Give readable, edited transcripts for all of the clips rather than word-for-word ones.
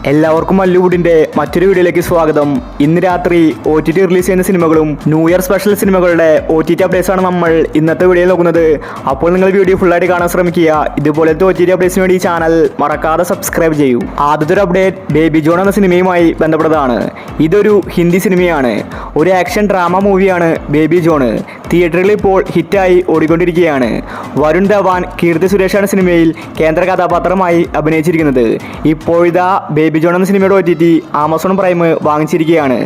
എല്ലാവർക്കും മല്ലുവുഡിന്റെ മറ്റൊരു വീഡിയോയിലേക്ക് സ്വാഗതം. ഇന്ന് രാത്രി OTT റിലീസ് ചെയ്യുന്ന സിനിമകളും ന്യൂ ഇയർ സ്പെഷ്യൽ സിനിമകളുടെ OTT അപ്ഡേറ്റ്സ് ആണ് നമ്മൾ ഇന്നത്തെ വീഡിയോയിൽ നോക്കുന്നത്. അപ്പോൾ നിങ്ങൾ വീഡിയോ ഫുള്ളായിട്ട് കാണാൻ ശ്രമിക്കുക. ഇതുപോലത്തെ OTT അപ്ഡേറ്റ്സിന് വേണ്ടി ഈ ചാനൽ മറക്കാതെ സബ്സ്ക്രൈബ് ചെയ്യൂ. ആദ്യത്തെ ഒരു അപ്ഡേറ്റ് ബേബി ജോൺ എന്ന സിനിമയുമായി ബന്ധപ്പെട്ടതാണ്. ഇതൊരു ഹിന്ദി സിനിമയാണ്. ഒരു ആക്ഷൻ ഡ്രാമ മൂവിയാണ് ബേബി ജോൺ. തിയേറ്ററുകളിൽ ഇപ്പോൾ ഹിറ്റായി ഓടിക്കൊണ്ടിരിക്കുകയാണ്. വരുൺ ധവാൻ, കീർത്തി സുരേഷാണ് സിനിമയിൽ കേന്ദ്ര കഥാപാത്രമായി അഭിനയിച്ചിരിക്കുന്നത്. ഇപ്പോഴിതാ ബേബി ജോൺ എന്ന സിനിമയുടെ OTT ആമസോൺ പ്രൈം വാങ്ങിച്ചിരിക്കുകയാണ്.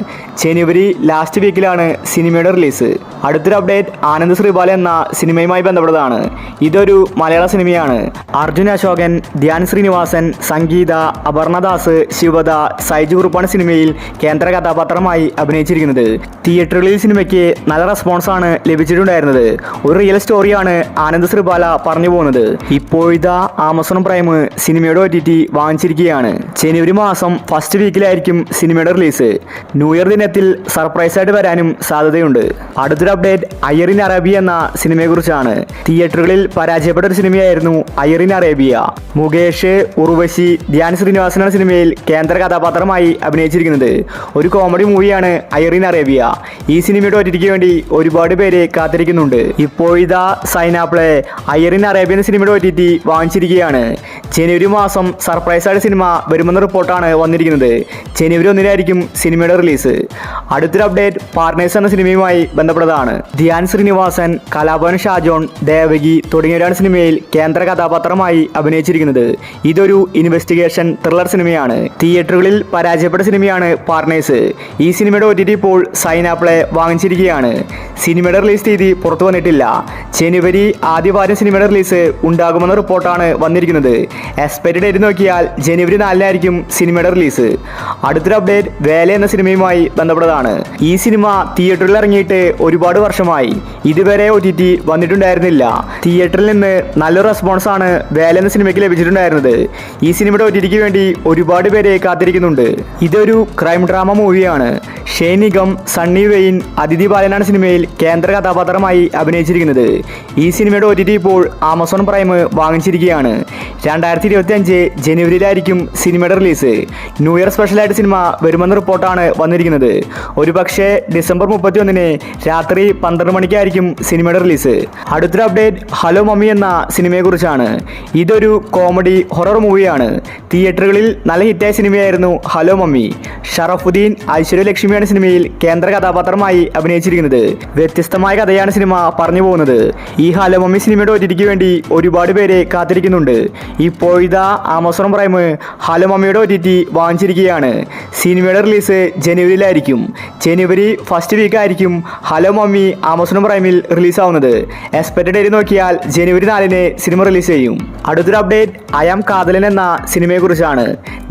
ജനുവരി ലാസ്റ്റ് വീക്കിലാണ് സിനിമയുടെ റിലീസ്. അടുത്തൊരു അപ്ഡേറ്റ് ആനന്ദ് ശ്രീബാല എന്ന സിനിമയുമായി ബന്ധപ്പെട്ടതാണ്. ഇതൊരു മലയാള സിനിമയാണ്. അർജുൻ അശോകൻ, ധ്യാൻ ശ്രീനിവാസൻ, സംഗീത, അപർണദാസ്, ശിവദ, സൈജു കുറുപ്പാണ് സിനിമയിൽ കേന്ദ്ര കഥാപാത്രമായി അഭിനയിച്ചിരിക്കുന്നത്. തിയേറ്ററുകളിൽ സിനിമയ്ക്ക് നല്ല റെസ്പോൺസാണ് ലഭിച്ചിട്ടുണ്ടായിരുന്നത്. ഒരു റിയൽ സ്റ്റോറിയാണ് ആനന്ദ് ശ്രീബാല പറഞ്ഞു പോകുന്നത്. ഇപ്പോഴിതാ ആമസോൺ പ്രൈം സിനിമയുടെ OTT വാങ്ങിച്ചിരിക്കുകയാണ്. ജനുവരി മാസം ഫസ്റ്റ് വീക്കിലായിരിക്കും സിനിമയുടെ റിലീസ്. ന്യൂ ഇയർ ദിനത്തിൽ സർപ്രൈസ് ആയിട്ട് വരാനും സാധ്യതയുണ്ട്. അടുത്തൊരു അപ്ഡേറ്റ് അയ്യർ ഇൻ അറേബ്യ എന്ന സിനിമയെക്കുറിച്ചാണ്. തിയേറ്ററുകളിൽ പരാജയപ്പെട്ട ഒരു സിനിമയായിരുന്നു അയ്യർ ഇൻ അറേബ്യ. മുകേഷ്, ഉർവശി, ധ്യാൻ ശ്രീനിവാസനാണ് സിനിമയിൽ കേന്ദ്ര കഥാപാത്രമായി അഭിനയിച്ചിരിക്കുന്നത്. ഒരു കോമഡി മൂവിയാണ് അയ്യർ ഇൻ അറേബ്യ. ഈ സിനിമയുടെ OTTക്ക് വേണ്ടി ഒരുപാട് പേര് കാത്തിരിക്കുന്നുണ്ട്. ഇപ്പോഴിതാ സൈനാപ്ലേ അയ്യർ ഇൻ അറേബ്യ എന്ന സിനിമയുടെ OTT വാങ്ങിച്ചിരിക്കുകയാണ്. ജനുവരി മാസം സർപ്രൈസ് ആയിട്ട് സിനിമ വരുമെന്ന റിപ്പോർട്ടാണ് വന്നിരിക്കുന്നത്. ജനുവരി 1 സിനിമയുടെ റിലീസ്. അടുത്തൊരു അപ്ഡേറ്റ് പാർട്ട്നേഴ്സ് എന്ന സിനിമയുമായി ബന്ധപ്പെട്ടതാണ്. ധ്യാൻ ശ്രീനിവാസൻ, കലാഭവൻ ഷാജോൺ, ദേവകി തുടങ്ങിയവരാണ് സിനിമയിൽ കേന്ദ്ര കഥാപാത്രമായി അഭിനയിച്ചിരിക്കുന്നത്. ഇതൊരു ഇൻവെസ്റ്റിഗേഷൻ ത്രില്ലർ സിനിമയാണ്. തിയേറ്ററുകളിൽ പരാജയപ്പെട്ട സിനിമയാണ് പാർട്ട്നേഴ്സ്. ഈ സിനിമയുടെ OTT ഇപ്പോൾ സൈനാപ്ലേ വാങ്ങിച്ചിരിക്കുകയാണ്. സിനിമയുടെ റിലീസ് തീയതി പുറത്തു വന്നിട്ടില്ല. ജനുവരി ആദ്യവാരം സിനിമയുടെ റിലീസ് ഉണ്ടാകുമെന്ന റിപ്പോർട്ടാണ് വന്നിരിക്കുന്നത്. എക്സ്പെക്റ്റഡ് ഡേറ്റ് നോക്കിയാൽ ജനുവരി 4 സിനിമയുടെ റിലീസ്. അടുത്തൊരു അപ്ഡേറ്റ് വേല എന്ന സിനിമയുമായി ബന്ധപ്പെട്ടതാണ്. ഈ സിനിമ തിയേറ്ററിൽ ഇറങ്ങിയിട്ട് ഒരുപാട് വർഷമായി. ഇതുവരെ OTT വന്നിട്ടുണ്ടായിരുന്നില്ല. തിയേറ്ററിൽ നിന്ന് നല്ലൊരു റെസ്പോൺസ് ആണ് വേല എന്ന സിനിമയ്ക്ക് ലഭിച്ചിട്ടുണ്ടായിരുന്നത്. ഈ സിനിമയുടെ OTTക്ക് വേണ്ടി ഒരുപാട് പേരെ കാത്തിരിക്കുന്നുണ്ട്. ഇതൊരു ക്രൈം ഡ്രാമ മൂവിയാണ്. ഷെയ്ൻ നിഗം, സണ്ണി വെയിൻ, അതിഥി ബാലനാണ് സിനിമയിൽ കേന്ദ്ര കഥാപാത്രമായി അഭിനയിച്ചിരിക്കുന്നത്. ഈ സിനിമയുടെ OTT ഇപ്പോൾ ആമസോൺ പ്രൈം വാങ്ങിച്ചിരിക്കുകയാണ്. 2025 ജനുവരിയിലായിരിക്കും സിനിമയുടെ റിലീസ്. ന്യൂ ഇയർ സ്പെഷ്യലായിട്ട് സിനിമ വരുമെന്ന റിപ്പോർട്ടാണ് വന്നിരിക്കുന്നത്. ഒരുപക്ഷെ ഡിസംബർ 31 രാത്രി 12 മണിക്കായിരിക്കും സിനിമയുടെ റിലീസ്. അടുത്തൊരു അപ്ഡേറ്റ് ഹലോ മമ്മി എന്ന സിനിമയെക്കുറിച്ചാണ്. ഇതൊരു കോമഡി ഹൊറർ മൂവിയാണ്. തിയേറ്ററുകളിൽ നല്ല ഹിറ്റായ സിനിമയായിരുന്നു ഹലോ മമ്മി. ഷറഫുദ്ദീൻ, ഐശ്വര്യ ലക്ഷ്മിയാണ് സിനിമയിൽ കേന്ദ്ര കഥാപാത്രമായി അഭിനയിച്ചിരിക്കുന്നത്. വ്യത്യസ്തമായ കഥയാണ് സിനിമ പറഞ്ഞു പോകുന്നത്. ഈ ഹലോ മമ്മി സിനിമയുടെ OTTക്ക് വേണ്ടി ഒരുപാട് പേരെ കാത്തിരിക്കുന്നുണ്ട്. ഇപ്പോഴിതാ ആമസോൺ പ്രൈം ഹലോ മമ്മിയുടെ OTT വാങ്ങിച്ചിരിക്കുകയാണ്. സിനിമയുടെ റിലീസ് ജനുവരിയിലായിരിക്കും. ജനുവരി ഫസ്റ്റ് വീക്കായിരിക്കും ഹലോ മമ്മി ആമസോൺ പ്രൈമിൽ റിലീസാവുന്നത്. എക്സ്പെക്റ്റഡ് ഡേറ്റ് നോക്കിയാൽ ജനുവരി 4 സിനിമ റിലീസ് ചെയ്യും. അടുത്തൊരു അപ്ഡേറ്റ് അയാം കാതലൻ എന്ന സിനിമയെക്കുറിച്ചാണ്.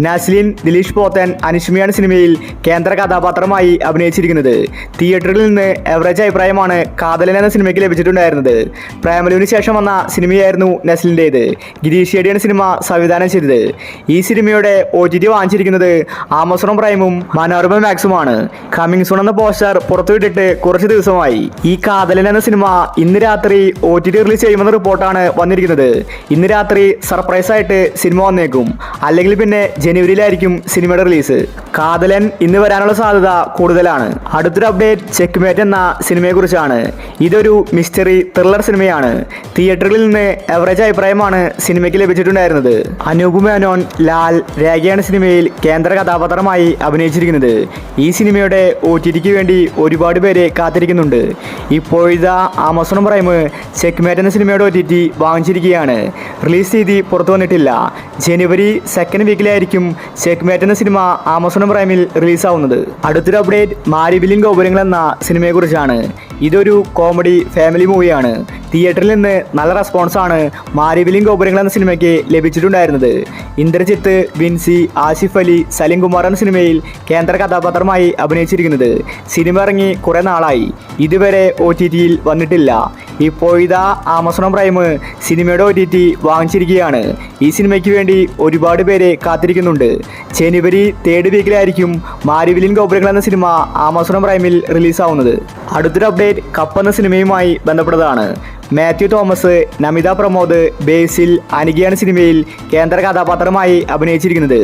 നസ്ലിൻ, ദിലീഷ് പോത്തൻ, അനുഷ്മയാണ് സിനിമയിൽ കേന്ദ്ര കഥാപാത്രമായി അഭിനയിച്ചിരിക്കുന്നത്. തിയേറ്ററിൽ നിന്ന് എവറേജ് അഭിപ്രായമാണ് കാതലൻ എന്ന സിനിമയ്ക്ക് ലഭിച്ചിട്ടുണ്ടായിരുന്നത്. പ്രേമലുവിന് ശേഷം വന്ന സിനിമയായിരുന്നു നസ്ലിൻ്റേത്. ഗിരീഷ് ഷെഡിയാണ് സിനിമ സംവിധാനം ചെയ്തത്. ഈ സിനിമയുടെ OTT വാങ്ങിച്ചിരിക്കുന്നത് ആമസോൺ പ്രൈമും മനോരമ മാക്സുമാണ്. കമ്മിങ് സൂൺ എന്ന പോസ്റ്റർ പുറത്തുവിട്ടിട്ട് കുറച്ച് ദിവസമായി. ഈ കാതലൻ എന്ന സിനിമ ഇന്ന് രാത്രി OTT റിലീസ് ചെയ്യുമെന്ന റിപ്പോർട്ടാണ് വന്നിരിക്കുന്നത്. ഇന്ന് രാത്രി സർപ്രൈസ് ആയിട്ട് സിനിമ വന്നേക്കും. അല്ലെങ്കിൽ പിന്നെ ജനുവരിയിലായിരിക്കും സിനിമയുടെ റിലീസ്. കാതലൻ ഇന്ന് വരാനുള്ള സാധ്യത കൂടുതലാണ്. അടുത്തൊരു അപ്ഡേറ്റ് ചെക്ക്മേറ്റ് എന്ന സിനിമയെക്കുറിച്ചാണ്. ഇതൊരു മിസ്റ്ററി ത്രില്ലർ സിനിമയാണ്. തിയേറ്ററിൽ നിന്ന് എവറേജ് അഭിപ്രായമാണ് സിനിമയ്ക്ക് ലഭിച്ചിട്ടുണ്ടായിരുന്നത്. അനൂപ് മേനോൻ, ലാൽ, രേഖയാണ് സിനിമയിൽ കേന്ദ്ര കഥാപാത്രമായി അഭിനയിച്ചിരിക്കുന്നത്. ഈ സിനിമയുടെ OTTക്ക് വേണ്ടി ഒരുപാട് പേരെ കാത്തിരിക്കുന്നുണ്ട്. ഇപ്പോഴിതാ ആമസോൺ പ്രൈം ചെക്ക്മേറ്റ് എന്ന സിനിമയുടെ OTT വാങ്ങിച്ചിരിക്കുകയാണ്. റിലീസ് തീയതി പുറത്തു വന്നിട്ടില്ല. ജനുവരി 2 വീക്കിലായിരിക്കും ചെക്ക്മേറ്റ് എന്ന സിനിമ ആമസോൺ പ്രൈമിൽ റിലീസാവുന്നത്. അടുത്തൊരു അപ്ഡേറ്റ് മാരിവില്ലിൻ ഗോപുരങ്ങൾ എന്ന സിനിമയെക്കുറിച്ചാണ്. ഇതൊരു കോമഡി ഫാമിലി മൂവിയാണ്. തിയേറ്ററിൽ നിന്ന് നല്ല റെസ്പോൺസാണ് മാരിവില്ലിൻ ഗോപുരങ്ങൾ എന്ന സിനിമയ്ക്ക് ലഭിച്ചിട്ടുണ്ടായിരുന്നത്. ഇന്ദ്രജിത്ത്, വിൻസി, ആസിഫ് അലി, സലിം കുമാർ എന്ന സിനിമയിൽ കേന്ദ്ര കഥാപാത്രമായി അഭിനയിച്ചിരിക്കുന്നത്. സിനിമ ഇറങ്ങി കുറെ നാളായി. ഇതുവരെ OTTയിൽ വന്നിട്ടില്ല. ഇപ്പോഴിതാ ആമസോൺ പ്രൈം സിനിമയുടെ OTT വാങ്ങിച്ചിരിക്കുകയാണ്. ഈ സിനിമയ്ക്ക് വേണ്ടി ഒരുപാട് പേരെ കാത്തിരിക്കുന്നുണ്ട്. ജനുവരി 3 വീക്കിലായിരിക്കും മാരിവില്ലിൻ ഗോപുരങ്ങൾ എന്ന സിനിമ ആമസോൺ പ്രൈമിൽ റിലീസാവുന്നത്. അടുത്തൊരു അപ്ഡേറ്റ് കപ്പ് എന്ന സിനിമയുമായി ബന്ധപ്പെട്ടതാണ്. മാത്യു തോമസ്, നമിത പ്രമോദ്, ബേസിൽ, അനികയാണ് സിനിമയിൽ കേന്ദ്ര കഥാപാത്രമായി അഭിനയിച്ചിരിക്കുന്നത്.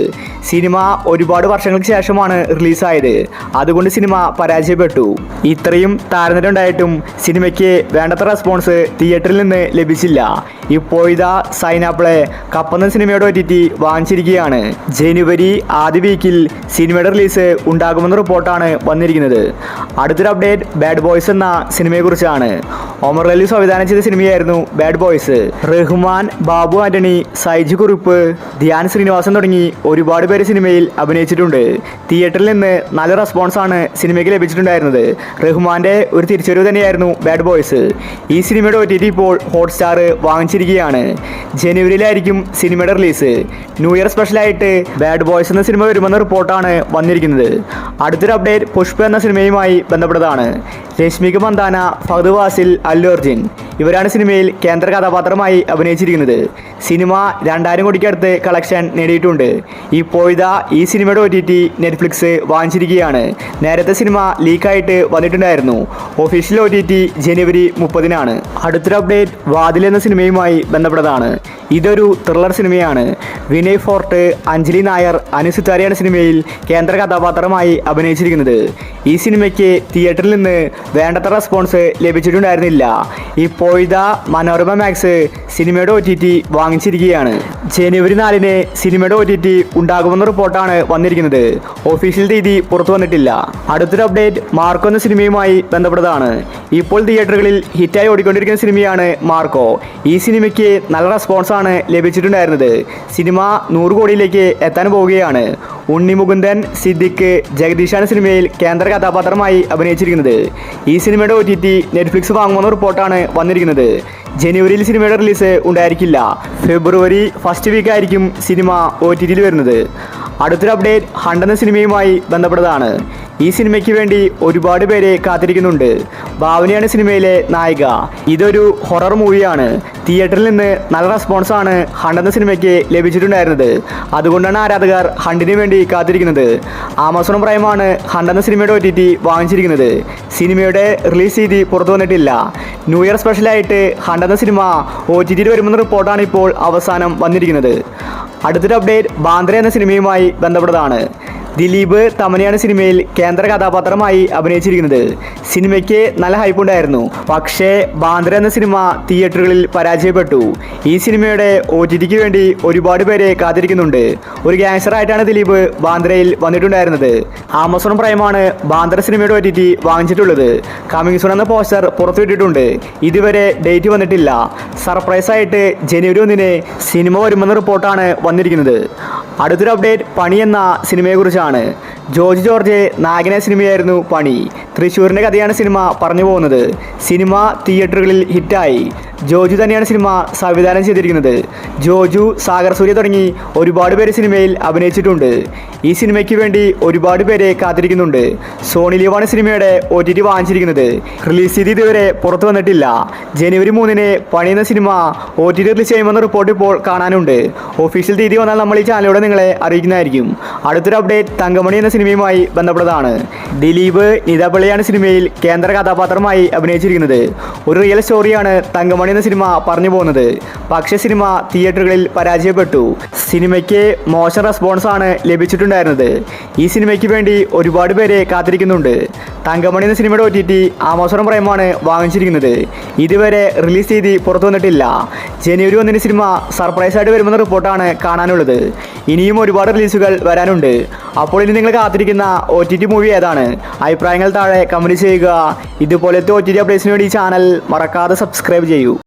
സിനിമ ഒരുപാട് വർഷങ്ങൾക്ക് ശേഷമാണ് റിലീസായത്. അതുകൊണ്ട് സിനിമ പരാജയപ്പെട്ടു. ഇത്രയും താരനിരയുണ്ടായിട്ടും സിനിമയ്ക്ക് വേണ്ടത്ര റെസ്പോൺസ് തിയേറ്ററിൽ നിന്ന് ലഭിച്ചില്ല. ഇപ്പോഴിതാ സൈനാപ്ലേ കപ്പെന്ന സിനിമയുടെ OTT വാങ്ങിച്ചിരിക്കുകയാണ്. ജനുവരി ആദ്യ വീക്കിൽ സിനിമയുടെ റിലീസ് ഉണ്ടാകുമെന്ന റിപ്പോർട്ടാണ് വന്നിരിക്കുന്നത്. അടുത്തൊരു അപ്ഡേറ്റ് ബാഡ് ബോയ്സ് എന്ന സിനിമയെക്കുറിച്ചാണ്. ഒമർ അലി സംവിധാനം ചെയ്ത സിനിമയായിരുന്നു ബാഡ് ബോയ്സ്. റഹ്മാൻ, ബാബു ആന്റണി, സൈജു കുറുപ്പ്, ധ്യാൻ ശ്രീനിവാസൻ തുടങ്ങി ഒരുപാട് പേര് സിനിമയിൽ അഭിനയിച്ചിട്ടുണ്ട്. തിയേറ്ററിൽ നിന്ന് നല്ല റെസ്പോൺസാണ് സിനിമയ്ക്ക് ലഭിച്ചിട്ടുണ്ടായിരുന്നത്. റഹ്മാന്റെ ഒരു തിരിച്ചറിവ് തന്നെയായിരുന്നു ബാഡ് ബോയ്സ്. ഈ സിനിമയുടെ OTT ഇപ്പോൾ ഹോട്ട്സ്റ്റാർ വാങ്ങിച്ചിരിക്കുകയാണ്. ജനുവരിയിലായിരിക്കും സിനിമയുടെ റിലീസ്. ന്യൂ ഇയർ സ്പെഷ്യലായിട്ട് ബാഡ് ബോയ്സ് എന്ന സിനിമ വരുമെന്ന റിപ്പോർട്ടാണ് വന്നിരിക്കുന്നത്. അടുത്തൊരു അപ്ഡേറ്റ് പുഷ്പ എന്ന സിനിമയുമായി ബന്ധപ്പെട്ടതാണ്. രശ്മിക മന്ദാന, ഫഹദ് ഫാസിൽ, അല്ലു അർജുൻ ഇവരാണ് സിനിമയിൽ കേന്ദ്ര കഥാപാത്രമായി അഭിനയിച്ചിരിക്കുന്നത്. സിനിമ 2000 കോടിക്കടുത്ത് കളക്ഷൻ നേടിയിട്ടുണ്ട്. ഇപ്പോഴിതാ ഈ സിനിമയുടെ OTT നെറ്റ്ഫ്ലിക്സ് വാങ്ങിച്ചിരിക്കുകയാണ്. നേരത്തെ സിനിമ ലീക്കായിട്ട് വന്നിട്ടുണ്ടായിരുന്നു. ഒഫീഷ്യൽ OTT ജനുവരി 30-നാണ്. അടുത്തൊരു അപ്ഡേറ്റ് വാതിൽ എന്ന സിനിമയുമായി ബന്ധപ്പെട്ടതാണ്. ഇതൊരു ത്രില്ലർ സിനിമയാണ്. വിനയ് ഫോർട്ട്, അഞ്ജലി നായർ, അനു സിത്താരയാണ് സിനിമയിൽ കേന്ദ്ര കഥാപാത്രമായി അഭിനയിച്ചിരിക്കുന്നത്. ഈ സിനിമയ്ക്ക് തിയേറ്ററിൽ നിന്ന് വേണ്ടത്ര റെസ്പോൺസ് ലഭിച്ചിട്ടുണ്ടായിരുന്നില്ല. ഇപ്പോഴിതാ മനോരമ മാക്സ് സിനിമയുടെ OTT വാങ്ങിച്ചിരിക്കുകയാണ്. ജനുവരി 4-ന് സിനിമയുടെ OTT ഉണ്ടാകുമെന്ന റിപ്പോർട്ടാണ് വന്നിരിക്കുന്നത്. ഒഫീഷ്യൽ തീയതി പുറത്തു വന്നിട്ടില്ല. അടുത്തൊരു അപ്ഡേറ്റ് മാർക്കോ എന്ന സിനിമയുമായി ബന്ധപ്പെട്ടതാണ്. ഇപ്പോൾ തിയേറ്ററുകളിൽ ഹിറ്റായി ഓടിക്കൊണ്ടിരിക്കുന്ന സിനിമയാണ് മാർക്കോ. ഈ സിനിമയ്ക്ക് നല്ല റെസ്പോൺസാണ് ലഭിച്ചിട്ടുണ്ടായിരുന്നത്. സിനിമ 100 കോടിയിലേക്ക് എത്താൻ പോവുകയാണ്. ഉണ്ണി മുകുന്ദൻ, സിദ്ദിഖ്, ജഗദീഷാണ് സിനിമയിൽ കേന്ദ്ര കഥാപാത്രമായി അഭിനയിച്ചിരിക്കുന്നത്. ഈ സിനിമയുടെ OTT നെറ്റ്ഫ്ലിക്സ് വാങ്ങുമെന്ന റിപ്പോർട്ടാണ് വന്നിരിക്കുന്നത്. ജനുവരിയിൽ സിനിമയുടെ റിലീസ് ഉണ്ടായിരിക്കില്ല. ഫെബ്രുവരി ഫസ്റ്റ് വീക്ക് ആയിരിക്കും സിനിമ OTTയിൽ വരുന്നത്. അടുത്തൊരു അപ്ഡേറ്റ് ഹണ്ട് എന്ന സിനിമയുമായി ബന്ധപ്പെട്ടതാണ്. ഈ സിനിമയ്ക്ക് വേണ്ടി ഒരുപാട് പേരെ കാത്തിരിക്കുന്നുണ്ട്. ഭാവനയാണ് സിനിമയിലെ നായിക. ഇതൊരു ഹൊറർ മൂവിയാണ്. തിയേറ്ററിൽ നിന്ന് നല്ല റെസ്പോൺസാണ് ഹണ്ട് എന്ന സിനിമയ്ക്ക് ലഭിച്ചിട്ടുണ്ടായിരുന്നത്. അതുകൊണ്ടാണ് ആരാധകർ ഹണ്ടിന് വേണ്ടി കാത്തിരിക്കുന്നത്. ആമസോൺ പ്രൈമാണ് ഹണ്ട് എന്ന സിനിമയുടെ OTT വാങ്ങിച്ചിരിക്കുന്നത്. സിനിമയുടെ റിലീസ് തീയതി പുറത്തു വന്നിട്ടില്ല. ന്യൂ ഇയർ സ്പെഷ്യലായിട്ട് ഹണ്ട് എന്ന സിനിമ OTTയിൽ വരുമെന്ന റിപ്പോർട്ടാണ് ഇപ്പോൾ അവസാനം വന്നിരിക്കുന്നത്. അടുത്തൊരു അപ്ഡേറ്റ് ബാന്ദ്ര എന്ന സിനിമയുമായി ബന്ധപ്പെട്ടതാണ്. ദിലീപ്, തമനയാണ് സിനിമയിൽ കേന്ദ്ര കഥാപാത്രമായി അഭിനയിച്ചിരിക്കുന്നത്. സിനിമയ്ക്ക് നല്ല ഹൈപ്പ് ഉണ്ടായിരുന്നു. പക്ഷേ ബാന്ദ്ര എന്ന സിനിമ തിയേറ്ററുകളിൽ പരാജയപ്പെട്ടു. ഈ സിനിമയുടെ OTTക്ക് വേണ്ടി ഒരുപാട് പേരെ കാത്തിരിക്കുന്നുണ്ട്. ഒരു ഗാങ്സ്റ്ററായിട്ടാണ് ദിലീപ് ബാന്ദ്രയിൽ വന്നിട്ടുണ്ടായിരുന്നത്. ആമസോൺ പ്രൈമാണ് ബാന്ദ്ര സിനിമയുടെ OTT വാങ്ങിച്ചിട്ടുള്ളത്. കമ്മിങ് സൂൺ എന്ന പോസ്റ്റർ പുറത്തുവിട്ടിട്ടുണ്ട്. ഇതുവരെ ഡേറ്റ് വന്നിട്ടില്ല. സർപ്രൈസായിട്ട് ജനുവരി 1-ന് സിനിമ വരുമെന്ന റിപ്പോർട്ടാണ് വന്നിരിക്കുന്നത്. അടുത്തൊരു അപ്ഡേറ്റ് പണി എന്ന സിനിമയെക്കുറിച്ചാണ്. ജോർജ് ജോർജ് നായകന സിനിമയായിരുന്നു പണി. തൃശ്ശൂരിൻ്റെ കഥയാണ് സിനിമ പറഞ്ഞു പോകുന്നത്. സിനിമ തിയേറ്ററുകളിൽ ഹിറ്റായി. ജോജു തന്നെയാണ് സിനിമ സംവിധാനം ചെയ്തിരിക്കുന്നത്. ജോജു, സാഗർ സൂര്യ തുടങ്ങി ഒരുപാട് പേര് സിനിമയിൽ അഭിനയിച്ചിട്ടുണ്ട്. ഈ സിനിമയ്ക്ക് വേണ്ടി ഒരുപാട് പേരെ കാത്തിരിക്കുന്നുണ്ട്. സോണി ലീവാണ് സിനിമയുടെ OTT വാങ്ങിച്ചിരിക്കുന്നത്. റിലീസ് തീയതി ഇതുവരെ പുറത്തു വന്നിട്ടില്ല. ജനുവരി 3-ന് പണി എന്ന സിനിമ OTT റിലീസ് ചെയ്യുമെന്ന റിപ്പോർട്ട് ഇപ്പോൾ കാണാനുണ്ട്. ഒഫീഷ്യൽ തീയതി വന്നാൽ നമ്മൾ ഈ ചാനലിലൂടെ നിങ്ങളെ അറിയിക്കുന്നതായിരിക്കും. അടുത്തൊരു അപ്ഡേറ്റ് തങ്കമണി എന്ന സിനിമയുമായി ബന്ധപ്പെട്ടതാണ്. ദിലീപ്, നിതപിള്ളയാണ് സിനിമയിൽ കേന്ദ്ര കഥാപാത്രമായി അഭിനയിച്ചിരിക്കുന്നത്. ഒരു റിയൽ സ്റ്റോറിയാണ് തങ്കമണി എന്ന സിനിമ പറഞ്ഞു പോകുന്നത്. പക്ഷേ സിനിമ തിയേറ്ററുകളിൽ പരാജയപ്പെട്ടു. സിനിമയ്ക്ക് മോശം റെസ്പോൺസാണ് ലഭിച്ചിട്ടുണ്ടായിരുന്നത്. ഈ സിനിമയ്ക്ക് വേണ്ടി ഒരുപാട് പേരെ കാത്തിരിക്കുന്നുണ്ട്. തങ്കമണി എന്ന സിനിമയുടെ OTT ആമസോൺ പ്രൈമാണ് വാങ്ങിച്ചിരിക്കുന്നത്. ഇതുവരെ റിലീസ് തീയതി പുറത്തു വന്നിട്ടില്ല. ജനുവരി 1-ന് സിനിമ സർപ്രൈസായിട്ട് വരുമെന്ന റിപ്പോർട്ടാണ് കാണാനുള്ളത്. ഇനിയും ഒരുപാട് റിലീസുകൾ വരാനുണ്ട്. അപ്പോൾ ഇനി നിങ്ങൾ കാത്തിരിക്കുന്ന OTT മൂവി ഏതാണ്? അഭിപ്രായങ്ങൾ താഴെ കമൻറ്റ് ചെയ്യുക. ഇതുപോലത്തെ OTT അപ്ഡേറ്റ്സിന് വേണ്ടി ഈ ചാനൽ മറക്കാതെ സബ്സ്ക്രൈബ് ചെയ്യൂ.